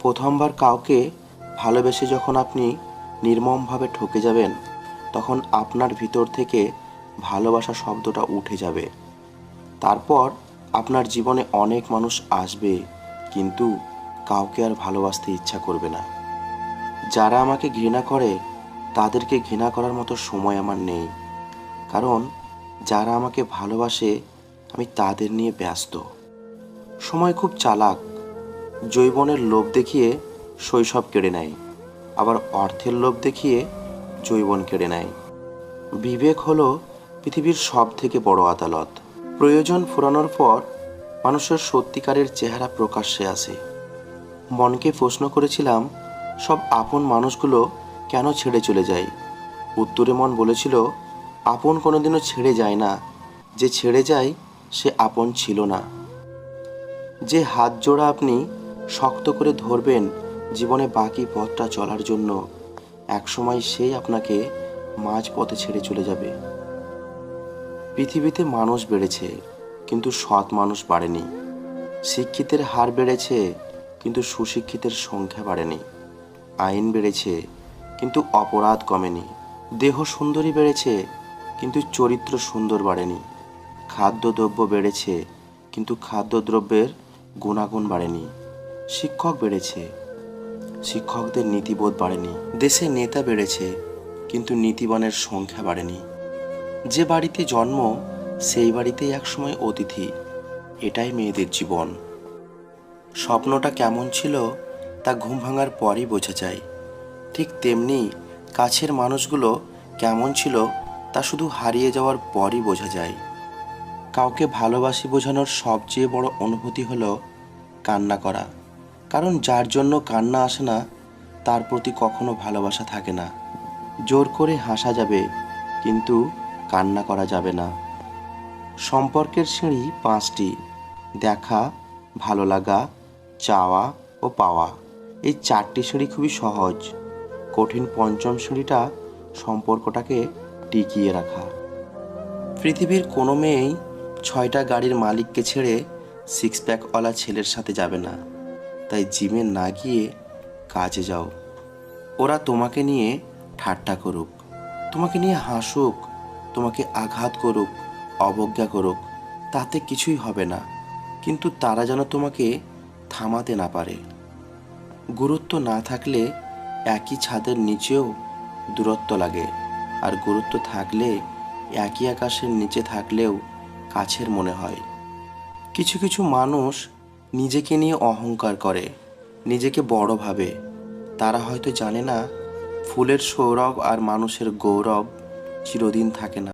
প্রথমবার কাউকে ভালোবেসে যখন আপনি নির্মমভাবে ঠকে যাবেন, তখন আপনার ভিতর থেকে ভালোবাসা শব্দটা উঠে যাবে। তারপর আপনার জীবনে অনেক মানুষ আসবে, কিন্তু কাউকে আর ভালোবাসতে ইচ্ছা করবে না। যারা আমাকে ঘৃণা করে তাদেরকে ঘৃণা করার মতো সময় আমার নেই, কারণ যারা আমাকে ভালোবাসে আমি তাদের নিয়ে ব্যস্ত। সময় খুব চালাক, যৌবনের লোভ দেখিয়ে শৈশব কেড়ে নেয়, আবার অর্থের লোভ দেখিয়ে যৌবন কেড়ে নেয়। বিবেক হলো পৃথিবীর সব থেকে বড় আদালত। প্রয়োজন ফুরানোর পর মানুষের সত্যিকারের চেহারা প্রকাশ্যে আসে। মনকে প্রশ্ন করেছিলাম, সব আপন মানুষগুলো কেন ছেড়ে চলে যায়? উত্তরে মন বলেছিল, আপন কোনোদিনও ছেড়ে যায় না, যে ছেড়ে যায় সে আপন ছিল না। যে হাত জোড়া আপনি শক্ত করে ধরবেন জীবনে বাকি পথটা চলার জন্য, একসময় সেই আপনাকে মাঝ পথে ছেড়ে চলে যাবে। পৃথিবীতে মানুষ বেড়েছে, কিন্তু সৎ মানুষ বাড়েনি। শিক্ষিতের হার বেড়েছে, কিন্তু সুশিক্ষিতের সংখ্যা বাড়েনি। আইন বেড়েছে, কিন্তু অপরাধ কমেনি। দেহ সুন্দরী বেড়েছে, কিন্তু চরিত্র সুন্দর বাড়েনি। খাদ্যদ্রব্য বেড়েছে, কিন্তু খাদ্যদ্রব্যের গুণাগুণ বাড়েনি। শিক্ষক বেড়েছে, শিক্ষকদের নীতিবোধ বাড়েনি। দেশে নেতা বেড়েছে, কিন্তু নীতিবানের সংখ্যা বাড়েনি। যে বাড়িতে জন্ম সেই বাড়িতেই একসময় অতিথি। এটাই মেয়েদের জীবন। স্বপ্নটা কেমন ছিল তা ঘুম ভাঙার পরই বোঝা যায়। ঠিক তেমনি কাছের মানুষগুলো কেমন ছিল তা শুধু হারিয়ে যাওয়ার পরই বোঝা যায়। কাউকে ভালোবাসি বোঝানোর সবচেয়ে বড় অনুভূতি হলো কান্না করা। কারণ যার জন্য কান্না আসে না তার প্রতি কখনো ভালোবাসা থাকে না। জোর করে হাসা যাবে, কিন্তু কান্না করা যাবে না। সম্পর্কের সিঁড়ি 5টি: দেখা, ভালো লাগা, চাওয়া ও পাওয়া। এই 4টি সিঁড়ি খুবই সহজ। কঠিন পঞ্চম সিঁড়িটা সম্পর্কটাকে টিকিয়ে রাখা। পৃথিবীর কোনো মেয়েই 6টা গাড়ির মালিককে ছেড়ে 6 প্যাকওয়ালা ছেলের সাথে যাবে না। তাই জিমে না গিয়ে কাজে যাও। ওরা তোমাকে নিয়ে ঠাট্টা করুক, তোমাকে নিয়ে হাসুক, তোমাকে আঘাত করুক, অবজ্ঞা করুক, তাতে কিছুই হবে না, কিন্তু তারা যেন তোমাকে থামাতে না পারে। গুরুত্ব না থাকলে একই ছাদের নিচেও দূরত্ব লাগে, আর গুরুত্ব থাকলে একই আকাশের নিচে থাকলেও কাছের মনে হয়। কিছু কিছু মানুষ নিজেকে নিয়ে অহংকার করে, নিজেকে বড় ভাবে। তারা হয়তো জানে না ফুলের সৌরভ আর মানুষের গৌরব চিরদিন থাকে না।